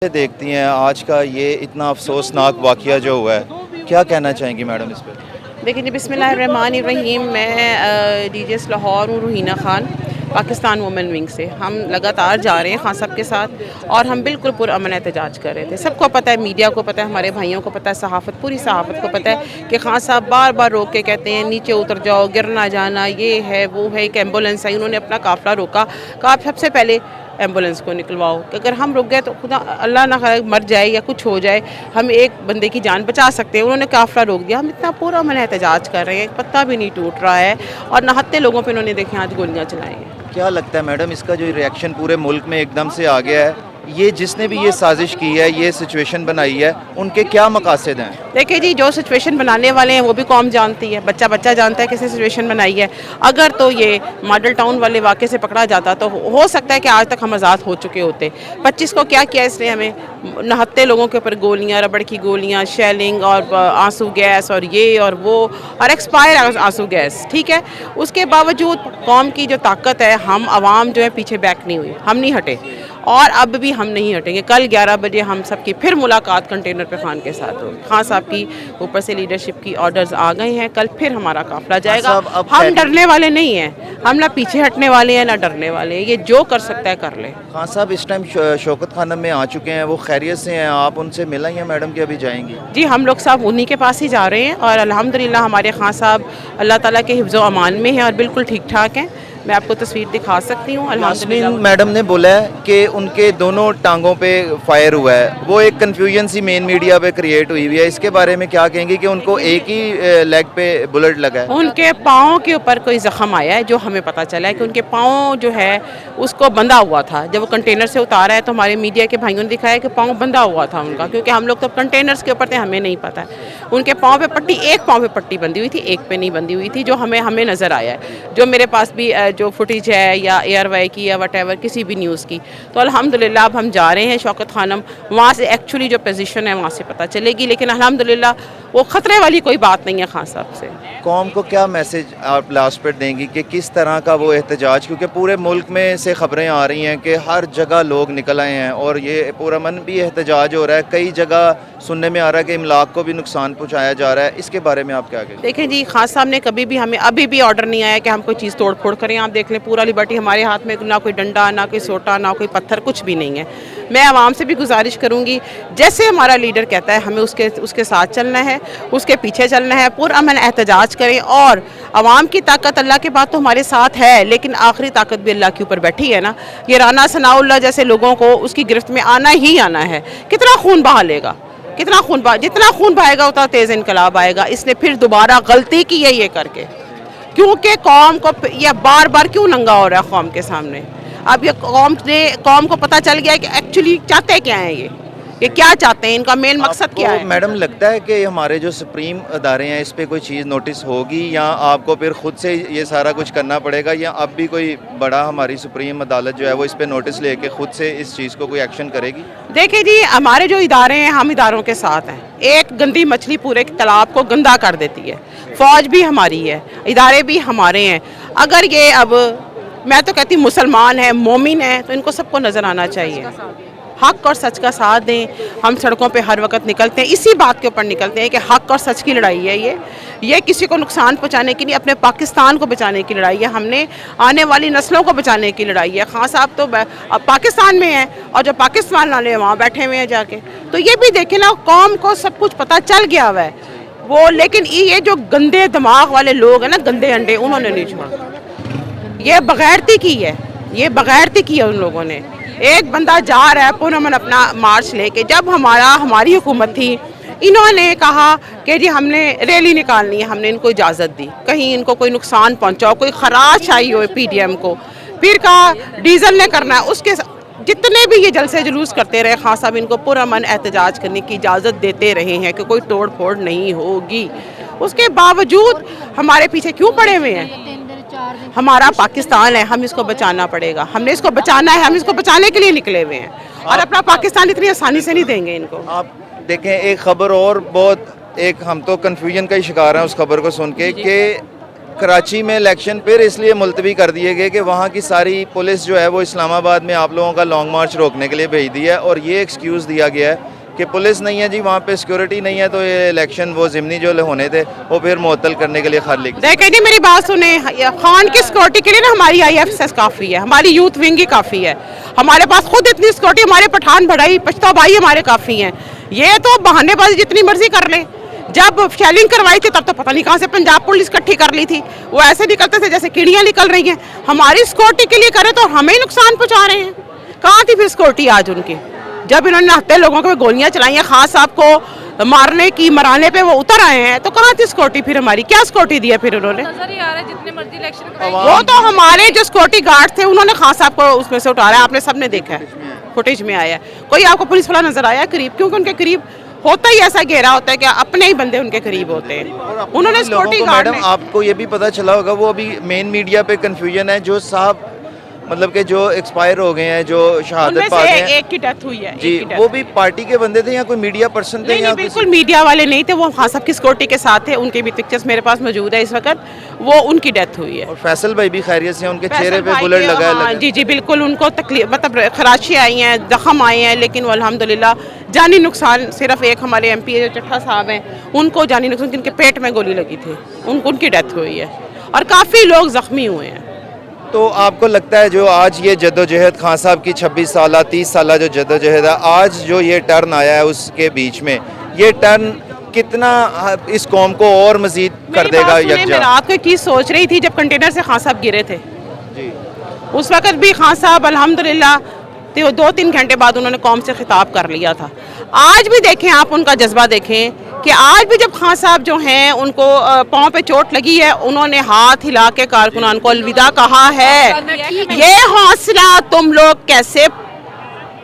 देखती हैं आज का ये इतना अफसोसनाक वाक़या जो हुआ है, क्या कहना चाहेंगी मैडम इस पर? देखिए जी, बिस्मिल्लाहिर्रहमानिर्रहीम। मैं डीजीएस लाहौर हूँ, रूहीना खान, पाकिस्तान वुमेन विंग से। हम लगातार जा रहे हैं खान साहब के साथ और हम बिल्कुल पुरअमन एहतजाज कर रहे थे। सबको पता है, मीडिया को पता है, हमारे भाइयों को पता है, सहाफ़त, पूरी सहाफ़त को पता है कि खान साहब बार बार रोक के कहते हैं नीचे उतर जाओ, गिर ना जाना, ये है वो है। एक एम्बुलेंस आई, उन्होंने अपना काफ़िला रोका, कहा आप सबसे पहले एम्बुलेंस को निकलवाओ कि अगर हम रुक गए तो खुदा अल्लाह ना करे मर जाए या कुछ हो जाए, हम एक बंदे की जान बचा सकते हैं। उन्होंने काफ़िला रोक दिया। हम इतना पूरा मन एहतजाज कर रहे हैं, एक पत्ता भी नहीं टूट रहा है और नहत्ते लोगों पे उन्होंने देखें आज गोलियां चलाई हैं। क्या लगता है मैडम इसका जो रिएक्शन पूरे मुल्क में एकदम से आ गया है, ये जिसने भी ये साजिश की है, ये सिचुएशन बनाई है, उनके क्या मकासद हैं? देखिए जी, जो सिचुएशन बनाने वाले हैं वो भी कौम जानती है, बच्चा बच्चा जानता है किसने सिचुएशन बनाई है। अगर तो ये मॉडल टाउन वाले वाक़े से पकड़ा जाता तो हो सकता है कि आज तक हम आज़ाद हो चुके होते। 25 को क्या किया इसने, हमें नहत्ते लोगों के ऊपर गोलियां, रबड़ की गोलियां, शेलिंग और आंसू गैस और ये और वो और एक्सपायर आंसू गैस, ठीक है। उसके बावजूद कौम की जो ताकत है, हम आवाम जो है पीछे बैक नहीं हुई, हम नहीं हटे और अब भी हम नहीं हटेंगे। कल 11 बजे हम सबकी फिर मुलाकात कंटेनर पे खान के साथ होगी। खान साहब की ऊपर से लीडरशिप की ऑर्डर्स आ गए हैं, कल फिर हमारा काफिला जाएगा। हम डरने वाले नहीं हैं, हम ना पीछे हटने वाले हैं ना डरने वाले हैं। ये जो कर सकता है कर ले। खान साहब इस टाइम शौकत खानम में आ चुके हैं, वो खैरियत से हैं? आप उनसे मिला हैं मैडम कि अभी जाएंगी? जी, हम लोग सब उन्हीं के पास ही जा रहे हैं और अल्हम्दुलिल्लाह हमारे खान साहब अल्लाह ताला के हिफ्ज़ व अमान में हैं और बिल्कुल ठीक ठाक हैं। मैं आपको तस्वीर दिखा सकती हूँ। यास्मीन मैडम ने बोला है कि उनके दोनों टांगों पे फायर हुआ है। वो एक कन्फ्यूजन सी मेन मीडिया पे क्रिएट हुई हुई है, इसके बारे में क्या कहेंगी कि उनको एक ही लेग पे बुलेट लगा है? उनके पाँव के ऊपर कोई ज़ख्म आया है, जो हमें पता चला है कि उनके पाँव जो है उसको बंधा हुआ था। जब वो कंटेनर से उतारा है तो हमारे मीडिया के भाइयों ने दिखाया कि पाँव बंधा हुआ था उनका, क्योंकि हम लोग तो कंटेनर्स के ऊपर थे, हमें नहीं पता है। उनके पाँव पे पट्टी, एक पाँव पे पट्टी बंधी हुई थी, एक पे नहीं बंधी हुई थी, जो हमें नज़र आया है। जो मेरे पास भी जो फुटेज है या एयरवाई की या वटेवर किसी भी न्यूज़ की, तो अल्हम्दुलिल्लाह अब हम जा रहे हैं शौकत खानम। वहाँ से एक्चुअली जो पोजीशन है वहाँ से पता चलेगी, लेकिन अल्हम्दुलिल्लाह वो ख़तरे वाली कोई बात नहीं है खान साहब से। कौम को क्या मैसेज आप लास्ट पर देंगी कि किस तरह का वो एहतजाज, क्योंकि पूरे मुल्क में से ख़बरें आ रही हैं कि हर जगह लोग निकल आए हैं और ये पुरअमन भी एहतजाज हो रहा है, कई जगह सुनने में आ रहा है कि इमलाक को भी नुकसान पहुँचाया जा रहा है, इसके बारे में आप क्या कहेंगे? देखें जी, खान साहब ने कभी भी हमें अभी भी ऑर्डर नहीं आया कि हम कोई चीज़ तोड़ फोड़ करें। आप देख लें, पूरा लिबर्टी हमारे हाथ में, ना कोई डंडा, ना कोई सोटा, ना कोई पत्थर, कुछ भी नहीं है। मैं आवाम से भी गुजारिश करूँगी, जैसे हमारा लीडर कहता है हमें उसके साथ चलना है, उसके पीछे चलना है, पुरअमन एहतजाज करें। और आवाम की ताकत अल्लाह के बाद तो हमारे साथ है, लेकिन आखिरी ताकत भी अल्लाह के ऊपर बैठी है ना। ये राना सनाउल्लाह जैसे लोगों को उसकी गिरफ्त में आना ही आना है। कितना खून बहा लेगा, कितना खून जितना खून बहाएगा उतना तेज़ इनकलाब आएगा। इसने फिर दोबारा गलती की है ये करके, क्योंकि कौम को यह बार बार क्यों नंगा हो रहा है कौम के सामने। अब ये कौम को पता चल गया है कि एक्चुअली चाहते क्या हैं, ये क्या चाहते हैं, इनका मेन मकसद क्या है। मैडम लगता है कि हमारे जो सुप्रीम अदारे हैं इस पे कोई चीज़ नोटिस होगी, या आपको फिर खुद से ये सारा कुछ करना पड़ेगा, या अब भी कोई बड़ा हमारी सुप्रीम अदालत जो है वो इस पे नोटिस लेके खुद से इस चीज़ को कोई एक्शन करेगी? देखिए जी, हमारे जो इदारे हैं, हम इदारों के साथ हैं। एक गंदी मछली पूरे तालाब को गंदा कर देती है। फ़ौज भी हमारी है, इदारे भी हमारे हैं। अगर ये अब मैं तो कहती हूँ मुसलमान है, मोमिन है, तो इनको सबको नज़र आना चाहिए, हक और सच का साथ दें। हम सड़कों पे हर वक्त निकलते हैं, इसी बात के ऊपर निकलते हैं कि हक और सच की लड़ाई है ये किसी को नुकसान पहुंचाने की नहीं, अपने पाकिस्तान को बचाने की लड़ाई है। हमने आने वाली नस्लों को बचाने की लड़ाई है। खान साहब तो अब पाकिस्तान में हैं और जो पाकिस्तान वाले वहाँ बैठे हुए हैं जाके, तो ये भी देखें ना, कौम को सब कुछ पता चल गया हुआ है वो। लेकिन ये जो गंदे दिमाग वाले लोग हैं ना, गंदे अंडे, उन्होंने नहीं छोड़ा। ये बगैरती की है, ये बगैरती की है उन लोगों ने। एक बंदा जा रहा है पुरअमन अपना मार्च लेके, जब हमारी हुकूमत थी, इन्होंने कहा कि जी हमने रैली निकालनी है, हमने इनको इजाज़त दी, कहीं इनको कोई नुकसान पहुंचाओ, कोई खराश आई हो पीडीएम को। फिर कहा डीजल ने करना है, उसके जितने भी ये जलसे जुलूस करते रहे खान साहब, इनको पुरअमन एहतजाज करने की इजाज़त देते रहे हैं कि कोई तोड़ फोड़ नहीं होगी। उसके बावजूद हमारे पीछे क्यों पड़े हुए हैं? हमारा पाकिस्तान है, हम इसको बचाना पड़ेगा, हमने इसको बचाना है, हम इसको बचाने के लिए निकले हुए हैं और अपना पाकिस्तान इतनी आसानी से नहीं देंगे इनको। आप देखें एक खबर और बहुत, एक हम तो कन्फ्यूजन का ही शिकार हैं उस खबर को सुन के कि कराची में इलेक्शन फिर इसलिए मुलतवी कर दिए गए कि वहाँ की सारी पुलिस जो है वो इस्लामाबाद में आप लोगों का लॉन्ग मार्च रोकने के लिए भेज दी है, और ये एक्सक्यूज़ दिया गया है कि पुलिस नहीं है जी, वहाँ पे सिक्योरिटी नहीं है, तो ये इलेक्शन वो ज़िमनी जो होने थे वो फिर मुअत्तल करने के लिए खाली। देखिए जी, मेरी बात सुने, खान की सिक्योरिटी के लिए ना हमारी IFSS काफ़ी है, हमारी यूथ विंग ही काफ़ी है, हमारे पास खुद इतनी सिक्योरिटी, हमारे पठान बढ़ाई पछता भाई हमारे काफ़ी हैं। ये तो बहानेबाजी जितनी मर्जी कर ले। जब शेलिंग करवाई थी तब तो पता नहीं कहाँ से पंजाब पुलिस इकट्ठी कर ली थी, वो ऐसे निकलते थे जैसे कीड़ियाँ निकल रही हैं। हमारी सिक्योरिटी के लिए करे तो हमें नुकसान पहुँचा रहे हैं। कहाँ थी फिर सिक्योरिटी आज उनकी? जब इन्होंने नहाते लोगों को गोलियां चलाई हैं, खान साहब को मारने की मराने पे वो उतर आए हैं, तो कहाँ थी सिक्योरिटी फिर हमारी? क्या सिक्योरिटी दी है फिर उन्होंने? नजर ही आ रहा है जितने मर्जी इलेक्शन कराएं। वो तो हमारे जो सिक्योरिटी गार्ड थे उन्होंने खान साहब को उसमें से उतारा है, आपने सबने देखा है, फुटेज में आया है। कोई आपको पुलिस वाला नजर आया करीब? क्योंकि उनके करीब होता ही ऐसा घेरा होता है कि अपने ही बंदे उनके करीब होते हैं। उन्होंने सिक्योरिटी गार्ड मैडम आपको ये भी पता चला होगा, वो अभी मेन मीडिया पे कंफ्यूजन है, जो साहब मतलब कि जो एक्सपायर हो गए हैं, जो शहादत पा गए हैं, एक की डेथ हुई है जी, एक की death वो भी पार्टी के बंदे थे या कोई मीडिया पर्सन थे? नहीं, या नहीं, बिल्कुल मीडिया वाले नहीं थे, वो खान साहब की सिक्योरिटी के साथ थे, उनके भी पिक्चर्स मेरे पास मौजूद है इस वक्त, वो उनकी डेथ हुई है। और फैसल भाई भी खैरियत से, उनके चेहरे फैसल पे भाई बुलेट के, लगा हाँ, है। जी जी बिल्कुल, उनको तकलीफ मतलब खराशी आई हैं, जख्म आए हैं, लेकिन वो अल्हम्दुलिल्लाह जानी नुकसान, सिर्फ एक हमारे MP जो चट्ठा साहब हैं उनको जानी नुकसान, जिनके पेट में गोली लगी थी, उनकी डेथ हुई है, और काफ़ी लोग ज़ख्मी हुए हैं। तो आपको लगता है जो आज ये जद्दोजहद खान साहब की 26 साल 30 साल जो जद्दोजहद है, आज जो ये टर्न आया है उसके बीच में, ये टर्न कितना इस कौम को और मजीद कर देगा यकजा? मैं रात को एक चीज़ सोच रही थी, जब कंटेनर से खान साहब गिरे थे जी, उस वक्त भी खान साहब अल्हम्दुलिल्लाह तो 2-3 घंटे बाद उन्होंने कौम से खिताब कर लिया था। आज भी देखें आप उनका जज्बा देखें कि आज भी जब खान साहब जो हैं उनको पाँव पे चोट लगी है, उन्होंने हाथ हिला के कारकुनान को अलविदा कहा है। ये हौसला तुम लोग कैसे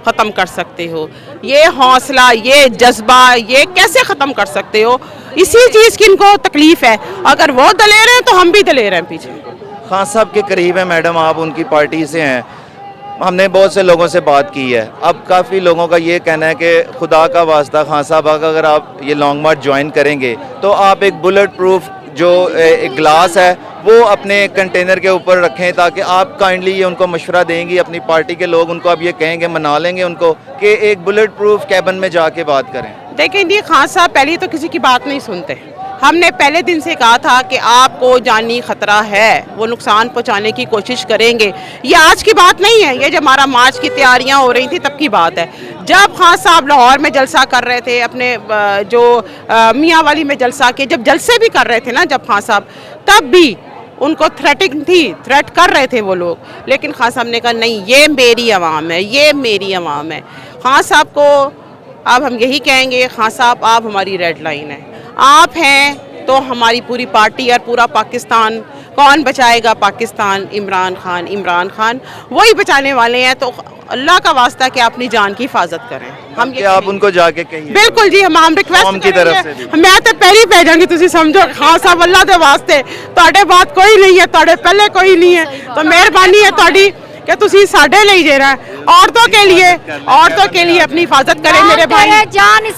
ख़त्म कर सकते हो? ये हौसला, ये जज्बा, ये कैसे ख़त्म कर सकते हो? इसी चीज़ की इनको तकलीफ़ है। अगर वो दलेर हैं तो हम भी दलेर हैं पीछे। खान साहब के करीब है मैडम, आप उनकी पार्टी से हैं, हमने बहुत से लोगों से बात की है, अब काफ़ी लोगों का ये कहना है कि खुदा का वास्ता खान साहब अगर आप ये लॉन्ग मार्च ज्वाइन करेंगे तो आप एक बुलेट प्रूफ जो एक ग्लास है वो अपने कंटेनर के ऊपर रखें, ताकि आप काइंडली ये उनको मशवरा देंगी, अपनी पार्टी के लोग उनको अब ये कहेंगे, मना लेंगे उनको कि एक बुलेट प्रूफ कैबिन में जाके बात करें। देखें जी, खान साहब पहले तो किसी की बात नहीं सुनते। हमने पहले दिन से कहा था कि आपको जानी खतरा है, वो नुकसान पहुंचाने की कोशिश करेंगे। ये आज की बात नहीं है, ये जब हमारा मार्च की तैयारियां हो रही थी तब की बात है। जब खान साहब लाहौर में जलसा कर रहे थे, अपने जो मियाँ वाली में जलसा के जब जलसे भी कर रहे थे ना जब खान साहब, तब भी उनको थ्रेटिंग थी, थ्रेट कर रहे थे वो लोग, लेकिन खान साहब ने कहा नहीं, ये मेरी आवाम है, ये मेरी आवाम है। खान साहब को अब हम यही कहेंगे, खान साहब आप हमारी रेड लाइन है, आप हैं तो हमारी पूरी पार्टी और पूरा पाकिस्तान, कौन बचाएगा पाकिस्तान? इमरान खान वही बचाने वाले हैं। तो अल्लाह का वास्ता कि अपनी जान की हिफाजत करें। हम ये आप उनको जाके कहिए। बिल्कुल जी, हम रिक्वेस्ट की तरफ से भी। मैं तो पहली पै जाऊंगी, तुम समझो खान साहब अल्लाह के वास्ते ਤੁਹਾਡੇ बात कोई नहीं है, ਤੁਹਾਡੇ पहले कोई नहीं है, तो मेहरबानी है ਤੁਹਾਡੀ कि तुसी साढ़े ले जे रहा है। औरतों के लिए अपनी हिफाजत करें मेरे भाई, मेरे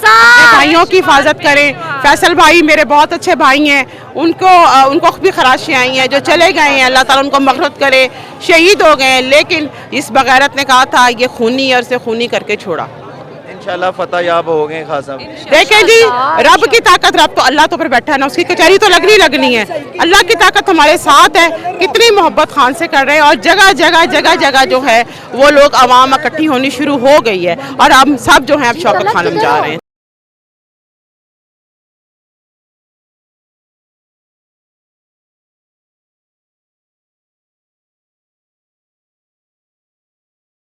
भाइयों की हिफाजत करें। फैसल भाई मेरे बहुत अच्छे भाई हैं, उनको भी खराशें आई हैं, जो चले गए हैं अल्लाह ताला उनको मग़फ़िरत करे, शहीद हो गए हैं, लेकिन इस बग़ैरत ने कहा था ये खूनी और से खूनी करके छोड़ा। इंशाल्लाह फतह याब हो गए खान साहब। देखें जी, रब की ताकत, रब तो अल्लाह तो पर बैठा है ना, उसकी कचहरी तो लगनी है। अल्लाह की ताकत हमारे साथ है। कितनी मोहब्बत खान से कर रहे हैं, और जगह जो है वो लोग आवाम इकट्ठी होनी शुरू हो गई है, और हम सब जो है अब शौकत खानम जा रहे हैं।